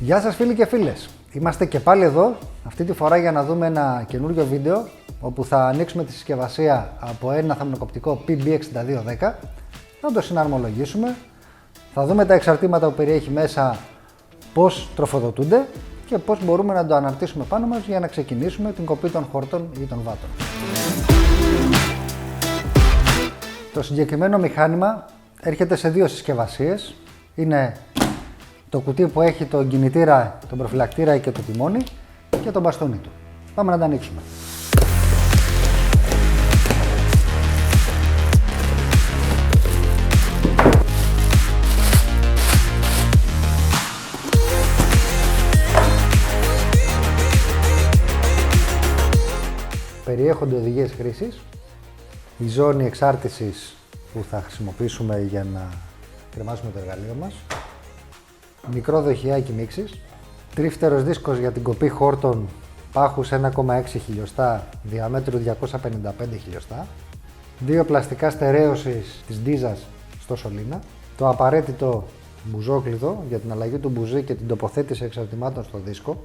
Γεια σας φίλοι και φίλες, είμαστε και πάλι εδώ, αυτή τη φορά για να δούμε ένα καινούριο βίντεο όπου θα ανοίξουμε τη συσκευασία από ένα θαμνοκοπτικό PB6210, να το συναρμολογήσουμε, θα δούμε τα εξαρτήματα που περιέχει μέσα, πώς τροφοδοτούνται και πώς μπορούμε να το αναρτήσουμε πάνω μας για να ξεκινήσουμε την κοπή των χορτών ή των βάτων. Το συγκεκριμένο μηχάνημα έρχεται σε δύο συσκευασίες, είναι το κουτί που έχει τον κινητήρα, τον προφυλακτήρα και το τιμόνι και τον μπαστούνι του. Πάμε να τα ανοίξουμε. Περιέχονται οδηγίες χρήσης, η ζώνη εξάρτησης που θα χρησιμοποιήσουμε για να κρεμάσουμε το εργαλείο μας, μικρό δοχιάκι μίξης, τρίφτερος δίσκος για την κοπή χόρτων πάχους 1,6 χιλιοστά, διαμέτρου 255 χιλιοστά, δύο πλαστικά στερέωσης της ντίζας στο σωλήνα, το απαραίτητο μπουζόκλειδο για την αλλαγή του μπουζί και την τοποθέτηση εξαρτημάτων στο δίσκο,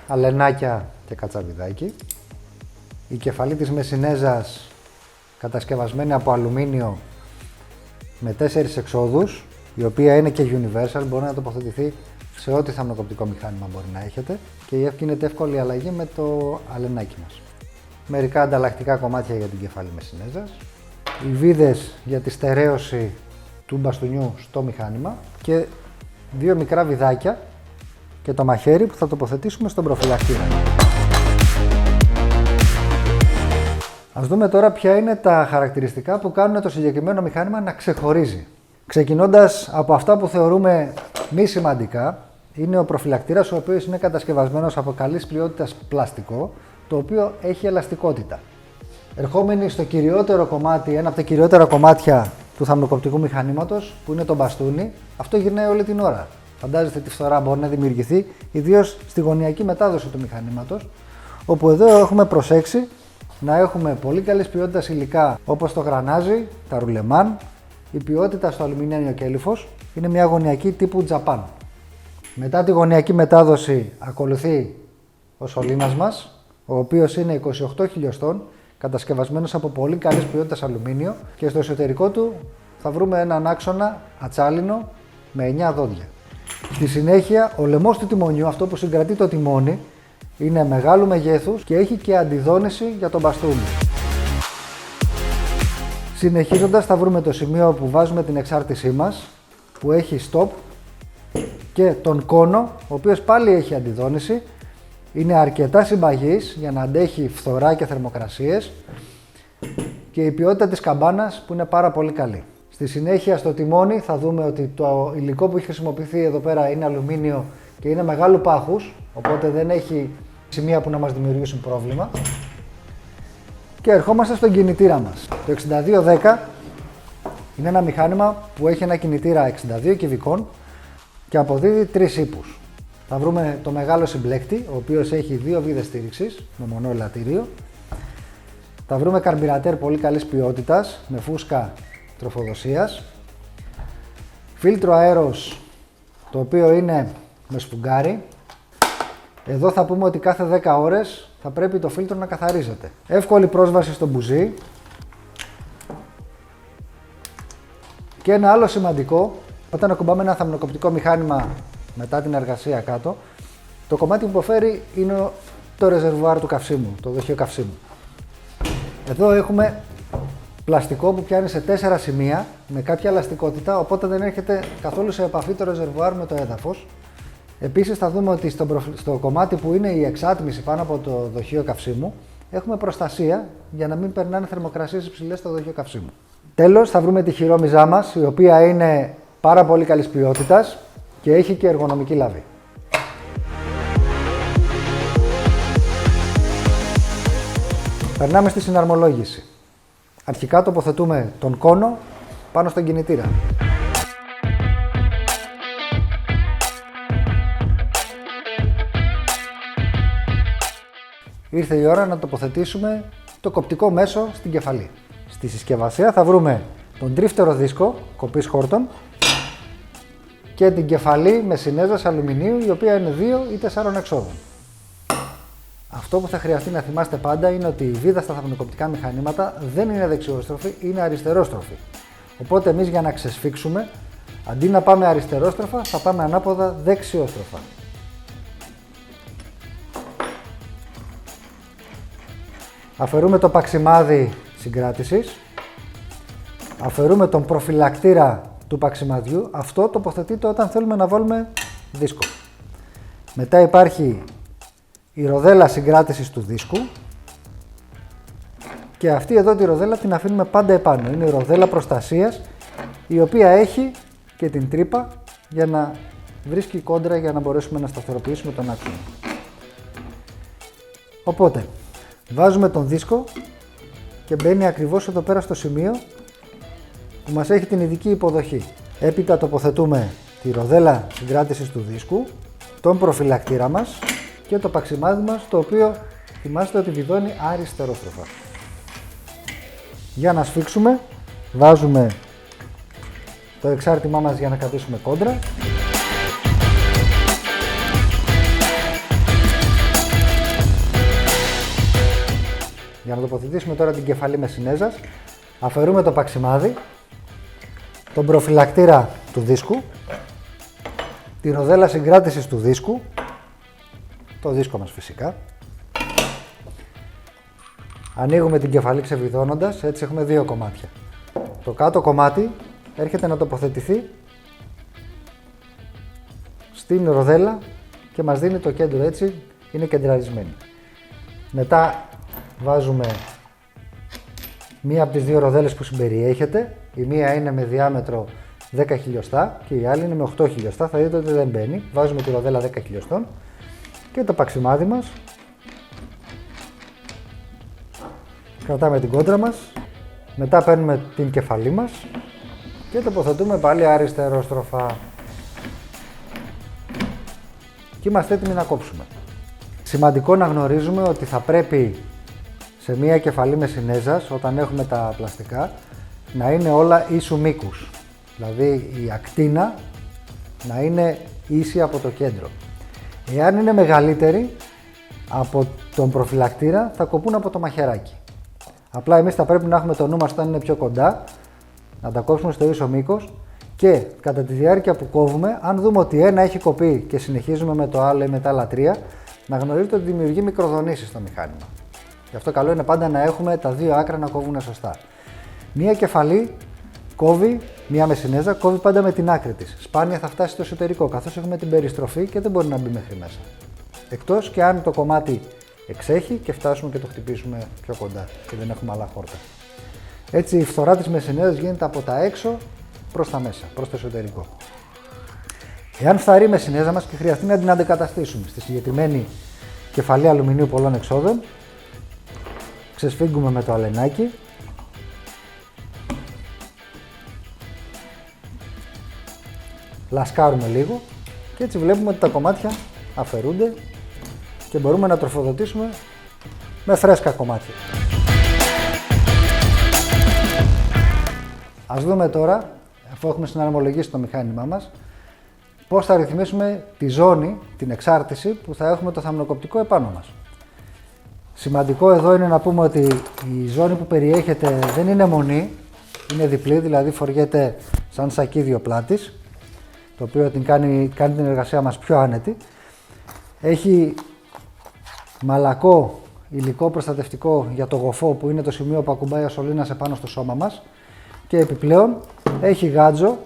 αλενάκια και κατσαβιδάκι, η κεφαλή της μεσινέζας κατασκευασμένη από αλουμίνιο με 4 εξόδους, η οποία είναι και universal, μπορεί να τοποθετηθεί σε ό,τι θαμνοκοπτικό μηχάνημα μπορεί να έχετε και γίνεται εύκολη αλλαγή με το αλενάκι μας. Μερικά ανταλλακτικά κομμάτια για την κεφαλή μεσινέζας, οι βίδες για τη στερέωση του μπαστούνιου στο μηχάνημα και δύο μικρά βιδάκια και το μαχαίρι που θα τοποθετήσουμε στον προφυλακτήρα. Ας δούμε τώρα ποια είναι τα χαρακτηριστικά που κάνουν το συγκεκριμένο μηχάνημα να ξεχωρίζει. Ξεκινώντας από αυτά που θεωρούμε μη σημαντικά, είναι ο προφυλακτήρας, ο οποίος είναι κατασκευασμένος από καλής ποιότητας πλαστικό, το οποίο έχει ελαστικότητα. Ερχόμενοι στο κυριότερο κομμάτι, ένα από τα κυριότερα κομμάτια του θαμνοκοπτικού μηχανήματος, που είναι το μπαστούνι, αυτό γυρνάει όλη την ώρα. Φαντάζεστε τι φθορά μπορεί να δημιουργηθεί, ιδίως στη γωνιακή μετάδοση του μηχανήματος, όπου εδώ έχουμε προσέξει να έχουμε πολύ καλής ποιότητας υλικά όπως το γρανάζι, τα ρουλεμάν, η ποιότητα στο αλουμινιάνιο κέλυφος είναι μια γωνιακή τύπου Japan. Μετά τη γωνιακή μετάδοση ακολουθεί ο σωλήνας μας, ο οποίος είναι 28 χιλιοστών, κατασκευασμένος από πολύ καλής ποιότητας αλουμίνιο και στο εσωτερικό του θα βρούμε έναν άξονα ατσάλινο με 9 δόντια. Στη συνέχεια ο λαιμός του τιμονιού, αυτό που συγκρατεί το τιμόνι, είναι μεγάλου μεγέθους και έχει και αντιδόνηση για τον μπαστούνι. Συνεχίζοντας θα βρούμε το σημείο που βάζουμε την εξάρτησή μας, που έχει stop και τον κόνο, ο οποίος πάλι έχει αντιδόνηση, είναι αρκετά συμπαγής για να αντέχει φθορά και θερμοκρασίες και η ποιότητα της καμπάνας που είναι πάρα πολύ καλή. Στη συνέχεια στο τιμόνι θα δούμε ότι το υλικό που έχει χρησιμοποιηθεί εδώ πέρα είναι αλουμίνιο και είναι μεγάλου πάχους, οπότε δεν έχει σημεία που να μας δημιουργήσουν πρόβλημα. Και ερχόμαστε στον κινητήρα μας. Το 6210 είναι ένα μηχάνημα που έχει ένα κινητήρα 62 κυβικών και αποδίδει 3 ύπους. Θα βρούμε το μεγάλο συμπλέκτη, ο οποίος έχει 2 βίδες στήριξης με μονό ελαττήριο. Θα βρούμε καρμπυρατέρ πολύ καλής ποιότητας με φούσκα τροφοδοσίας. Φίλτρο αέρος, το οποίο είναι με σφουγγάρι. Εδώ θα πούμε ότι κάθε 10 ώρες θα πρέπει το φίλτρο να καθαρίζεται. Εύκολη πρόσβαση στο μπουζί. Και ένα άλλο σημαντικό, όταν ακουμπάμε ένα θαμνοκοπτικό μηχάνημα μετά την εργασία κάτω, το κομμάτι που υποφέρει είναι το ρεζερβουάρ του καυσίμου, το δοχείο καυσίμου. Εδώ έχουμε πλαστικό που πιάνει σε 4 σημεία με κάποια ελαστικότητα, οπότε δεν έρχεται καθόλου σε επαφή το ρεζερβουάρ με το έδαφος. Επίσης θα δούμε ότι στο κομμάτι που είναι η εξάτμιση πάνω από το δοχείο καυσίμου έχουμε προστασία για να μην περνάνε θερμοκρασίες υψηλές στο δοχείο καυσίμου. Τέλος θα βρούμε τη χειρόμυζά μας, η οποία είναι πάρα πολύ καλής ποιότητας και έχει και εργονομική λάβη. Περνάμε στη συναρμολόγηση. Αρχικά τοποθετούμε τον κόνο πάνω στον κινητήρα. Ήρθε η ώρα να τοποθετήσουμε το κοπτικό μέσο στην κεφαλή. Στη συσκευασία θα βρούμε τον τρίφτερο δίσκο κοπής χόρτων, και την κεφαλή με συνέζας αλουμινίου, η οποία είναι 2 ή 4 εξόδων. Αυτό που θα χρειαστεί να θυμάστε πάντα είναι ότι η βίδα στα θαμνοκοπτικά μηχανήματα δεν είναι δεξιόστροφη, είναι αριστερόστροφη. Οπότε εμείς για να ξεσφίξουμε, αντί να πάμε αριστερόστροφα, θα πάμε ανάποδα δεξιόστροφα. Αφαιρούμε το παξιμάδι συγκράτησης, αφαιρούμε τον προφυλακτήρα του παξιμαδιού, αυτό τοποθετείται όταν θέλουμε να βάλουμε δίσκο. Μετά υπάρχει η ροδέλα συγκράτησης του δίσκου και αυτή εδώ τη ροδέλα την αφήνουμε πάντα επάνω. Είναι η ροδέλα προστασίας, η οποία έχει και την τρύπα για να βρίσκει κόντρα για να μπορέσουμε να σταθεροποιήσουμε τον άξονα. Οπότε βάζουμε τον δίσκο και μπαίνει ακριβώς εδώ πέρα στο σημείο που μας έχει την ειδική υποδοχή. Έπειτα τοποθετούμε τη ροδέλα συγκράτησης του δίσκου, τον προφυλακτήρα μας και το παξιμάδι μας, το οποίο θυμάστε ότι βιδώνει αριστερόστροφα. Για να σφίξουμε, βάζουμε το εξάρτημά μας για να κρατήσουμε κόντρα. Για να τοποθετήσουμε τώρα την κεφαλή με συνέζας, αφαιρούμε το παξιμάδι, τον προφυλακτήρα του δίσκου, τη ροδέλα συγκράτησης του δίσκου, το δίσκο μας φυσικά. Ανοίγουμε την κεφαλή ξεβιδώνοντας, έτσι έχουμε 2 κομμάτια. Το κάτω κομμάτι έρχεται να τοποθετηθεί στην ροδέλα και μας δίνει το κέντρο, έτσι είναι κεντραρισμένη. Μετά βάζουμε μία από τις 2 ροδέλες που συμπεριέχεται. Η μία είναι με διάμετρο 10 χιλιοστά και η άλλη είναι με 8 χιλιοστά. Θα δείτε ότι δεν μπαίνει. Βάζουμε τη ροδέλα 10 χιλιοστών και το παξιμάδι μας. Κρατάμε την κόντρα μας. Μετά παίρνουμε την κεφαλή μας και τοποθετούμε πάλι αριστερόστροφα. Και είμαστε έτοιμοι να κόψουμε. Σημαντικό να γνωρίζουμε ότι θα πρέπει σε μία κεφαλή με συνέζας, όταν έχουμε τα πλαστικά, να είναι όλα ίσου μήκους. Δηλαδή η ακτίνα να είναι ίση από το κέντρο. Εάν είναι μεγαλύτερη από τον προφυλακτήρα, θα κοπούν από το μαχαιράκι. Απλά εμείς θα πρέπει να έχουμε το νου μας όταν είναι πιο κοντά, να τα κόψουμε στο ίσο μήκος και κατά τη διάρκεια που κόβουμε, αν δούμε ότι ένα έχει κοπεί και συνεχίζουμε με το άλλο ή με τα άλλα 3, να γνωρίζετε ότι δημιουργεί μικροδονήσεις στο μηχάνημα. Γι' αυτό καλό είναι πάντα να έχουμε τα 2 άκρα να κόβουν σωστά. Μία κεφαλή κόβει, μία μεσινέζα κόβει πάντα με την άκρη της. Σπάνια θα φτάσει στο εσωτερικό, καθώς έχουμε την περιστροφή και δεν μπορεί να μπει μέχρι μέσα. Εκτός και αν το κομμάτι εξέχει και φτάσουμε και το χτυπήσουμε πιο κοντά και δεν έχουμε άλλα χόρτα. Έτσι η φθορά της μεσινέζας γίνεται από τα έξω προς τα μέσα, προς το εσωτερικό. Εάν φθαρεί η μεσινέζα μας και χρειαστεί να την αντικαταστήσουμε στη συγκεκριμένη κεφαλή αλουμινίου πολλών εξόδων, ξεσφίγγουμε με το αλενάκι. Λασκάρουμε λίγο και έτσι βλέπουμε ότι τα κομμάτια αφαιρούνται και μπορούμε να τροφοδοτήσουμε με φρέσκα κομμάτια. Ας δούμε τώρα, αφού έχουμε συναρμολογήσει το μηχάνημά μας, πώς θα ρυθμίσουμε τη ζώνη, την εξάρτηση που θα έχουμε το θαμνοκοπτικό επάνω μας. Σημαντικό εδώ είναι να πούμε ότι η ζώνη που περιέχεται δεν είναι μονή, είναι διπλή, δηλαδή φοριέται σαν σακίδιο πλάτης, το οποίο κάνει την εργασία μας πιο άνετη. Έχει μαλακό υλικό προστατευτικό για το γοφό που είναι το σημείο που ακουμπάει ο σωλήνας επάνω στο σώμα μας και επιπλέον έχει γάντζο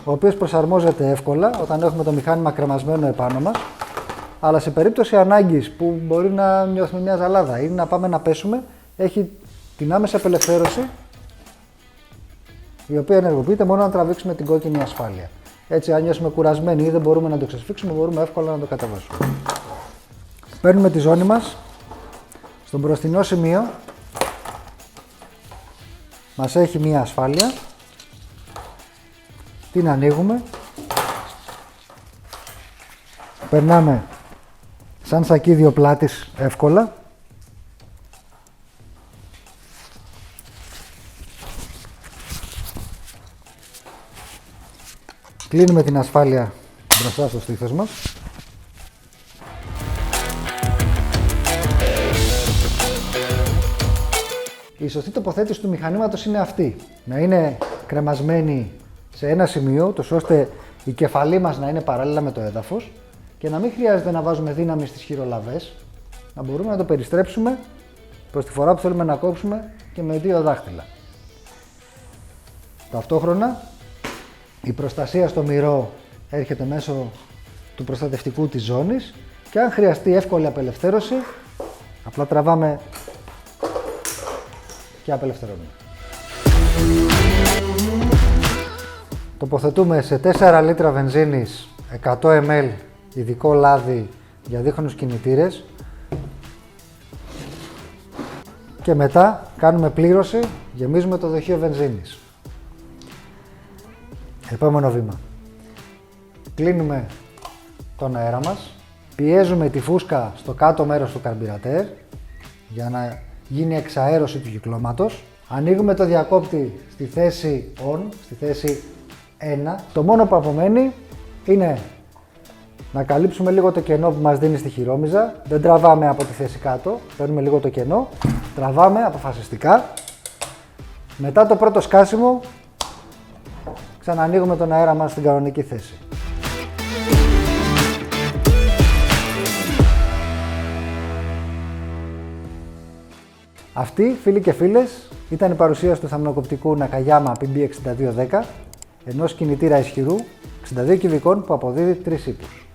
ο οποίος προσαρμόζεται εύκολα όταν έχουμε το μηχάνημα κρεμασμένο επάνω μας, αλλά σε περίπτωση ανάγκης που μπορεί να νιώθουμε μια ζαλάδα ή να πάμε να πέσουμε, έχει την άμεση απελευθέρωση η οποία ενεργοποιείται μόνο να τραβήξουμε την κόκκινη ασφάλεια. Έτσι, αν νιώσουμε κουρασμένοι ή δεν μπορούμε να το ξεσφίξουμε, μπορούμε εύκολα να το κατεβάσουμε. Παίρνουμε τη ζώνη μας, στον μπροστινό σημείο μας έχει μία ασφάλεια, την ανοίγουμε, περνάμε σαν σακίδιο πλάτης εύκολα, Κλείνουμε την ασφάλεια μπροστά στο στήθος μας. Η σωστή τοποθέτηση του μηχανήματος είναι αυτή. Να είναι κρεμασμένη σε ένα σημείο, τόσο ώστε η κεφαλή μας να είναι παράλληλα με το έδαφος και να μην χρειάζεται να βάζουμε δύναμη στις χειρολαβές, να μπορούμε να το περιστρέψουμε προς τη φορά που θέλουμε να κόψουμε και με 2 δάχτυλα. Ταυτόχρονα, η προστασία στο μυρό έρχεται μέσω του προστατευτικού της ζώνης και αν χρειαστεί εύκολη απελευθέρωση, απλά τραβάμε και απελευθερώνουμε. Τοποθετούμε σε 4 λίτρα βενζίνης 100 ml ειδικό λάδι για δίχρονους κινητήρες και μετά κάνουμε πλήρωση, γεμίζουμε το δοχείο βενζίνης. Επόμενο βήμα. Κλείνουμε τον αέρα μας, πιέζουμε τη φούσκα στο κάτω μέρος του καρμπυρατέρ για να γίνει εξαέρωση του κυκλώματος. Ανοίγουμε το διακόπτη στη θέση ON, στη θέση 1. Το μόνο που απομένει είναι να καλύψουμε λίγο το κενό που μας δίνει στη χειρόμυζα. Δεν τραβάμε από τη θέση κάτω, παίρνουμε λίγο το κενό, τραβάμε αποφασιστικά. Μετά το πρώτο σκάσιμο, ξανανοίγουμε τον αέρα μας στην κανονική θέση. Αυτή, φίλοι και φίλες, ήταν η παρουσίαση του θαμνοκοπτικού Nakayama PB6210, ενός κινητήρα ισχυρού 62 κυβικών που αποδίδει 3 ύπους.